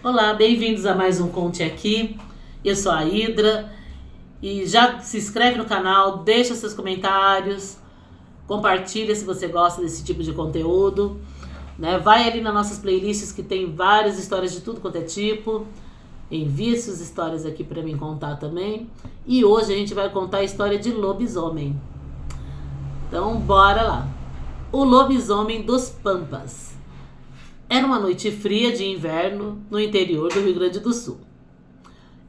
Olá, bem-vindos a mais um Conte Aqui. Eu sou a Hidra e já se inscreve no canal, deixa seus comentários, compartilha se você gosta desse tipo de conteúdo, né? Vai ali nas nossas playlists que tem várias histórias de tudo quanto é tipo. Envie suas histórias aqui para mim contar também. E hoje a gente vai contar a história de lobisomem. Então, bora lá. O lobisomem dos Pampas. Era uma noite fria de inverno no interior do Rio Grande do Sul.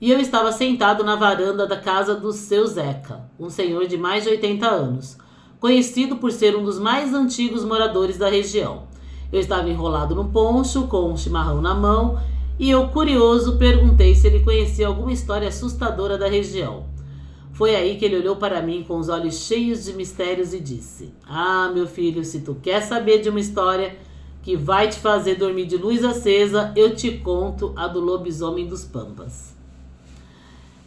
E eu estava sentado na varanda da casa do seu Zeca, um senhor de mais de 80 anos, conhecido por ser um dos mais antigos moradores da região. Eu estava enrolado no poncho, com um chimarrão na mão, e eu, curioso, perguntei se ele conhecia alguma história assustadora da região. Foi aí que ele olhou para mim com os olhos cheios de mistérios e disse: "Ah, meu filho, se tu quer saber de uma história que vai te fazer dormir de luz acesa, eu te conto a do lobisomem dos Pampas."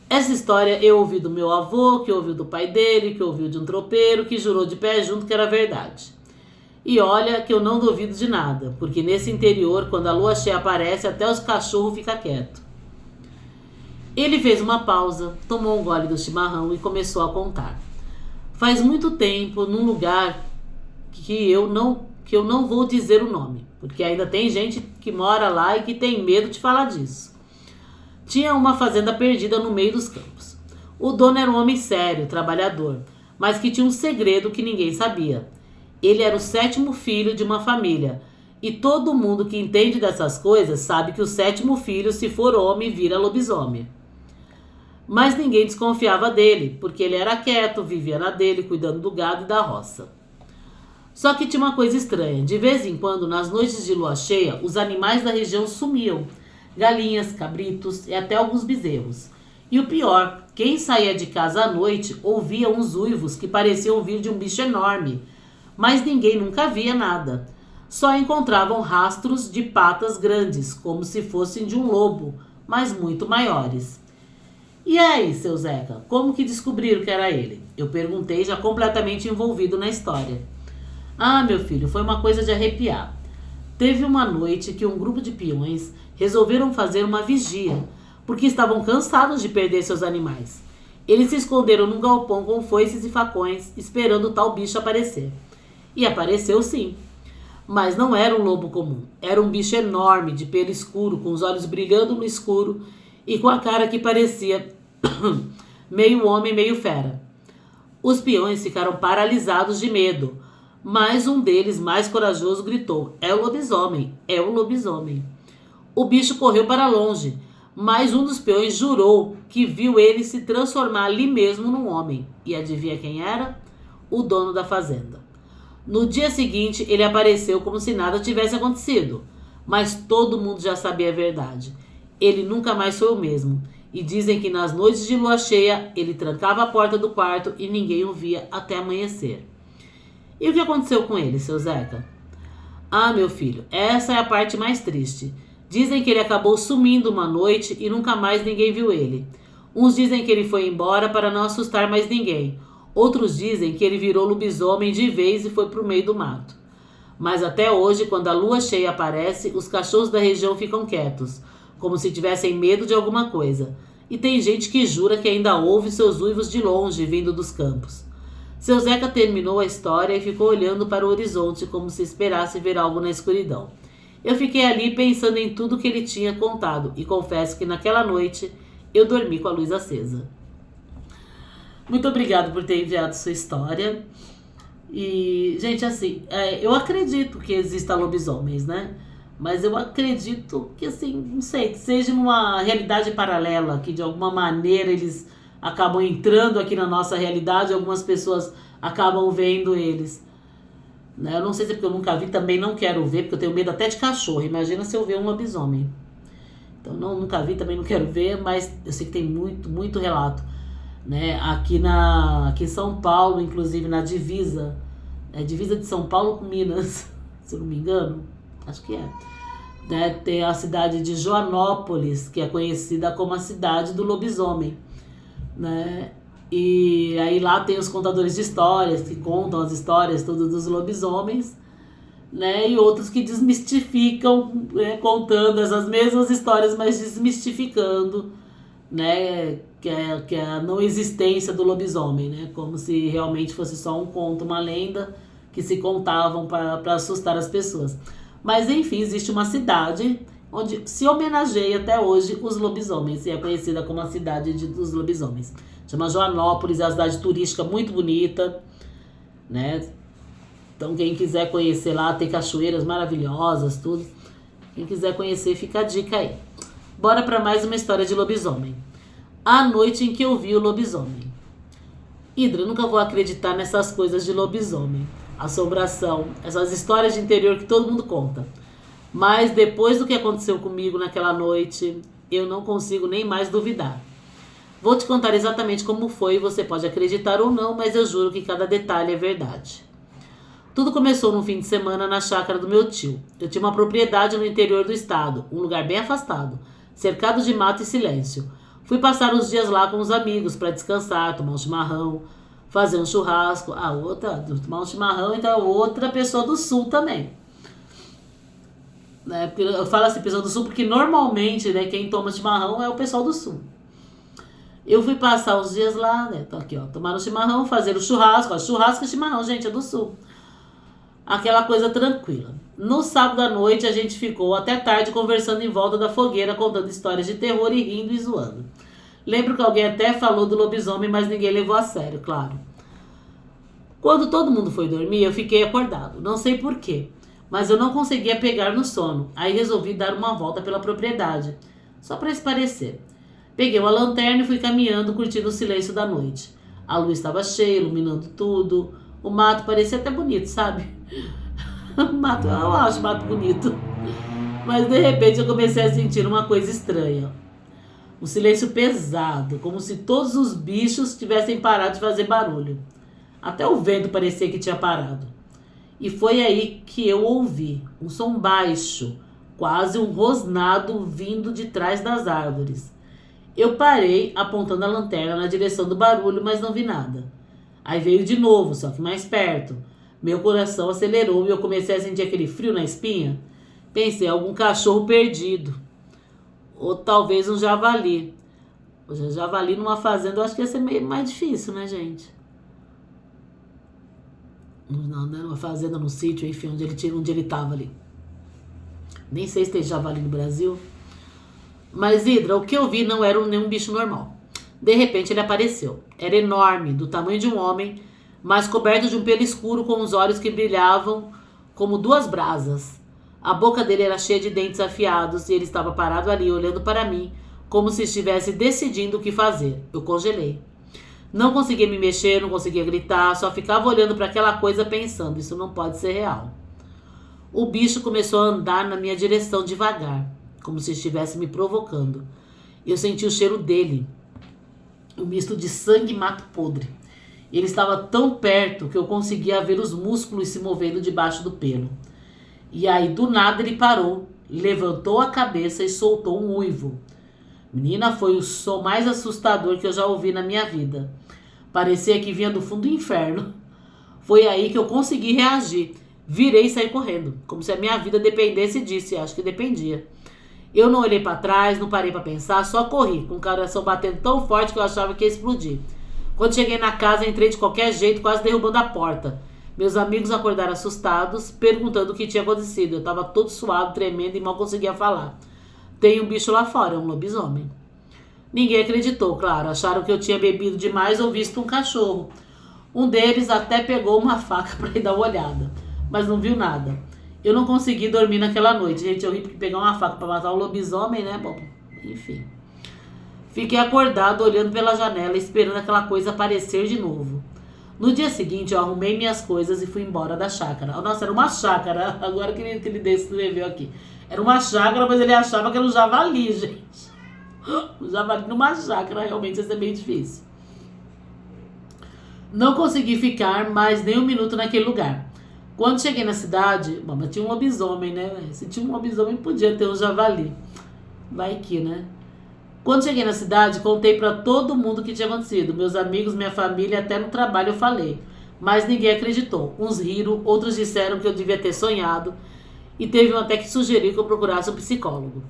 Essa história eu ouvi do meu avô, que ouviu do pai dele, que ouviu de um tropeiro, que jurou de pé junto que era verdade. E olha que eu não duvido de nada, porque nesse interior, quando a lua cheia aparece, até os cachorros ficam quietos. Ele fez uma pausa, tomou um gole do chimarrão e começou a contar. Faz muito tempo, num lugar que eu não vou dizer o nome, porque ainda tem gente que mora lá e que tem medo de falar disso. Tinha uma fazenda perdida no meio dos campos. O dono era um homem sério, trabalhador, mas que tinha um segredo que ninguém sabia. Ele era o 7º filho de uma família, e todo mundo que entende dessas coisas sabe que o 7º filho, se for homem, vira lobisomem. Mas ninguém desconfiava dele, porque ele era quieto, vivia na dele, cuidando do gado e da roça. Só que tinha uma coisa estranha. De vez em quando, nas noites de lua cheia, os animais da região sumiam. Galinhas, cabritos e até alguns bezerros. E o pior, quem saía de casa à noite ouvia uns uivos que pareciam vir de um bicho enorme. Mas ninguém nunca via nada. Só encontravam rastros de patas grandes, como se fossem de um lobo, mas muito maiores. "E aí, seu Zeca, como que descobriram que era ele?" Eu perguntei, já completamente envolvido na história. "Ah, meu filho, foi uma coisa de arrepiar. Teve uma noite que um grupo de peões resolveram fazer uma vigia, porque estavam cansados de perder seus animais. Eles se esconderam num galpão com foices e facões, esperando o tal bicho aparecer. E apareceu sim. Mas não era um lobo comum. Era um bicho enorme, de pelo escuro, com os olhos brilhando no escuro e com a cara que parecia meio homem, meio fera. Os peões ficaram paralisados de medo, mas um deles, mais corajoso, gritou: 'É o lobisomem, é o lobisomem.' O bicho correu para longe, mas um dos peões jurou que viu ele se transformar ali mesmo num homem. E adivinha quem era? O dono da fazenda. No dia seguinte, ele apareceu como se nada tivesse acontecido, mas todo mundo já sabia a verdade. Ele nunca mais foi o mesmo, e dizem que nas noites de lua cheia, ele trancava a porta do quarto e ninguém o via até amanhecer." "E o que aconteceu com ele, seu Zeca?" "Ah, meu filho, essa é a parte mais triste. Dizem que ele acabou sumindo uma noite e nunca mais ninguém viu ele. Uns dizem que ele foi embora para não assustar mais ninguém. Outros dizem que ele virou lobisomem de vez e foi para o meio do mato. Mas até hoje, quando a lua cheia aparece, os cachorros da região ficam quietos, como se tivessem medo de alguma coisa. E tem gente que jura que ainda ouve seus uivos de longe, vindo dos campos." Seu Zeca terminou a história e ficou olhando para o horizonte como se esperasse ver algo na escuridão. Eu fiquei ali pensando em tudo que ele tinha contado e confesso que naquela noite eu dormi com a luz acesa. Muito obrigado por ter enviado sua história. E, gente, assim, eu acredito que exista lobisomens, né? Mas eu acredito que, assim, não sei, que seja numa realidade paralela, que de alguma maneira eles acabam entrando aqui na nossa realidade, algumas pessoas acabam vendo eles. Né? Eu não sei se é porque eu nunca vi, também não quero ver, porque eu tenho medo até de cachorro. Imagina se eu ver um lobisomem. Então, nunca vi, também não quero ver, mas eu sei que tem muito, muito relato. Né? Aqui em São Paulo, inclusive na divisa, divisa de São Paulo com Minas, se eu não me engano, acho que é. Né? Tem a cidade de Joanópolis, que é conhecida como a cidade do lobisomem. Né? E aí lá tem os contadores de histórias que contam as histórias todas dos lobisomens, né? E outros que desmistificam, né? Contando essas mesmas histórias, mas desmistificando, né? Que é a não existência do lobisomem, né? Como se realmente fosse só um conto, uma lenda que se contavam para assustar as pessoas. Mas enfim, existe uma cidade onde se homenageia até hoje os lobisomens, e é conhecida como a cidade dos lobisomens. Chama Joanópolis, é uma cidade turística muito bonita, né? Então quem quiser conhecer lá, tem cachoeiras maravilhosas, tudo. Quem quiser conhecer, fica a dica aí. Bora para mais uma história de lobisomem. A noite em que eu vi o lobisomem. Hidra, eu nunca vou acreditar nessas coisas de lobisomem, assombração, essas histórias de interior que todo mundo conta. Mas depois do que aconteceu comigo naquela noite, eu não consigo nem mais duvidar. Vou te contar exatamente como foi, você pode acreditar ou não, mas eu juro que cada detalhe é verdade. Tudo começou num fim de semana na chácara do meu tio. Eu tinha uma propriedade no interior do estado, um lugar bem afastado, cercado de mato e silêncio. Fui passar uns dias lá com os amigos para descansar, tomar um chimarrão, fazer um churrasco. A outra, tomar um chimarrão, então outra pessoa do sul também. Né? Eu falo assim, pessoa do sul, porque normalmente, né, quem toma chimarrão é o pessoal do sul. Eu fui passar uns dias lá, né? Tô aqui, ó, tomar um chimarrão, fazer o churrasco. Ó, churrasco e chimarrão, gente, é do sul. Aquela coisa tranquila. No sábado à noite a gente ficou até tarde conversando em volta da fogueira, contando histórias de terror e rindo e zoando. Lembro que alguém até falou do lobisomem, mas ninguém levou a sério, claro. Quando todo mundo foi dormir, eu fiquei acordado. Não sei porquê, mas eu não conseguia pegar no sono. Aí resolvi dar uma volta pela propriedade, só para esparecer. Peguei uma lanterna e fui caminhando, curtindo o silêncio da noite. A luz estava cheia, iluminando tudo. O mato parecia até bonito, sabe? Mato, eu acho mato bonito. Mas de repente eu comecei a sentir uma coisa estranha. Um silêncio pesado, como se todos os bichos tivessem parado de fazer barulho. Até o vento parecia que tinha parado. E foi aí que eu ouvi um som baixo, quase um rosnado vindo de trás das árvores. Eu parei, apontando a lanterna na direção do barulho, mas não vi nada. Aí veio de novo, só que mais perto. Meu coração acelerou e eu comecei a sentir aquele frio na espinha. Pensei, algum cachorro perdido. Ou talvez um javali. O javali numa fazenda eu acho que ia ser meio mais difícil, né, gente? Não, numa fazenda, no sítio, enfim, onde ele tava ali. Nem sei se tem javali no Brasil. Mas, Hidra, o que eu vi não era nenhum bicho normal. De repente ele apareceu. Era enorme, do tamanho de um homem, mas coberto de um pelo escuro com os olhos que brilhavam como duas brasas. A boca dele era cheia de dentes afiados e ele estava parado ali, olhando para mim, como se estivesse decidindo o que fazer. Eu congelei. Não conseguia me mexer, não conseguia gritar, só ficava olhando para aquela coisa pensando, isso não pode ser real. O bicho começou a andar na minha direção devagar, como se estivesse me provocando. Eu senti o cheiro dele, um misto de sangue e mato podre. Ele estava tão perto que eu conseguia ver os músculos se movendo debaixo do pelo. E aí, do nada, ele parou, levantou a cabeça e soltou um uivo. Menina, foi o som mais assustador que eu já ouvi na minha vida. Parecia que vinha do fundo do inferno. Foi aí que eu consegui reagir. Virei e saí correndo, como se a minha vida dependesse disso, e acho que dependia. Eu não olhei para trás, não parei para pensar, só corri, com o coração batendo tão forte que eu achava que ia explodir. Quando cheguei na casa, entrei de qualquer jeito, quase derrubando a porta. Meus amigos acordaram assustados, perguntando o que tinha acontecido. Eu estava todo suado, tremendo e mal conseguia falar. Tem um bicho lá fora, um lobisomem. Ninguém acreditou, claro. Acharam que eu tinha bebido demais ou visto um cachorro. Um deles até pegou uma faca para ir dar uma olhada, mas não viu nada. Eu não consegui dormir naquela noite. Gente, eu ri porque pegar uma faca para matar um lobisomem, né? Bom, enfim. Fiquei acordado, olhando pela janela, esperando aquela coisa aparecer de novo. No dia seguinte, eu arrumei minhas coisas e fui embora da chácara. Nossa, era uma chácara. Agora que ele descreveu aqui. Era uma chácara, mas ele achava que era um javali, gente. Um javali numa chácara realmente ia ser bem difícil. Não consegui ficar mais nem um minuto naquele lugar. Quando cheguei na cidade, mas tinha um lobisomem, né? Se tinha um lobisomem, podia ter um javali. Vai que, né? Quando cheguei na cidade, contei para todo mundo o que tinha acontecido. Meus amigos, minha família, até no trabalho eu falei. Mas ninguém acreditou. Uns riram, outros disseram que eu devia ter sonhado e teve um até que sugeriu que eu procurasse um psicólogo.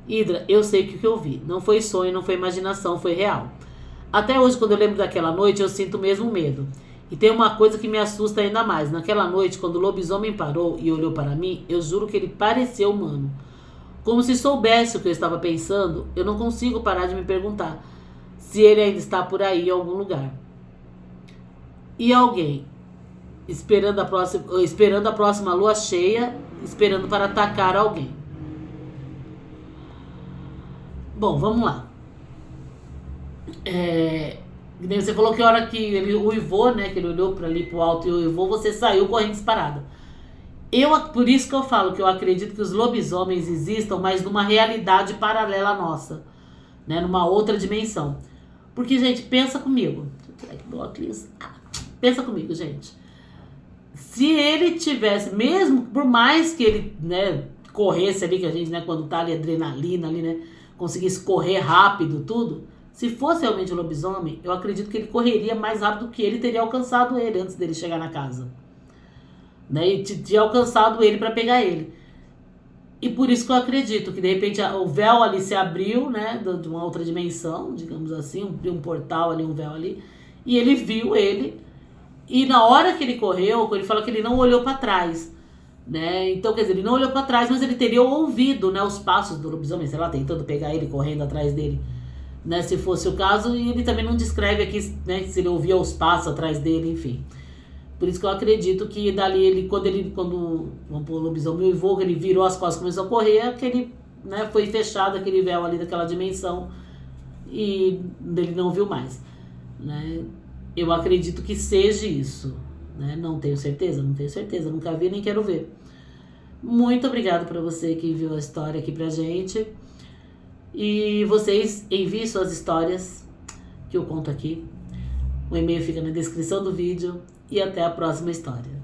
Hidra, eu sei que o que eu vi não foi sonho, não foi imaginação, foi real. Até hoje, quando eu lembro daquela noite, eu sinto o mesmo medo. E tem uma coisa que me assusta ainda mais. Naquela noite, quando o lobisomem parou e olhou para mim, eu juro que ele parecia humano. Como se soubesse o que eu estava pensando, eu não consigo parar de me perguntar se ele ainda está por aí em algum lugar. E alguém esperando a próxima lua cheia, esperando para atacar alguém. Bom, vamos lá. Você falou que a hora que ele uivou, né? Que ele olhou para ali pro alto e uivou, você saiu correndo disparada. Por isso que eu falo que eu acredito que os lobisomens existam, mas numa realidade paralela à nossa, né? Numa outra dimensão. Porque, gente, pensa comigo. Deixa eu tirar aqui do óculos. Pensa comigo, gente. Se ele tivesse, mesmo por mais que ele, né, corresse ali, que a gente, né, quando tá ali, adrenalina ali, né, conseguisse correr rápido, tudo, se fosse realmente um lobisomem, eu acredito que ele correria mais rápido que ele teria alcançado ele antes dele chegar na casa. Né, e tinha alcançado ele para pegar ele. E por isso que eu acredito que de repente o véu ali se abriu, né, de uma outra dimensão, digamos assim, um portal ali, um véu ali, e ele viu ele. E na hora que ele correu, ele fala que ele não olhou para trás, né? Então, quer dizer, ele não olhou para trás, mas ele teria ouvido, né, os passos do lobisomem, sei lá, tentando pegar ele, correndo atrás dele, né, se fosse o caso. E ele também não descreve aqui, né, se ele ouvia os passos atrás dele, enfim. Por isso que eu acredito que dali quando o lobisomem uivou, ele virou as costas e começou a correr, né, foi fechado aquele véu ali daquela dimensão e ele não viu mais, né? Eu acredito que seja isso, né? Não tenho certeza, nunca vi nem quero ver. Muito obrigada para você que enviou a história aqui pra gente. E vocês enviem suas histórias que eu conto aqui. O e-mail fica na descrição do vídeo e até a próxima história.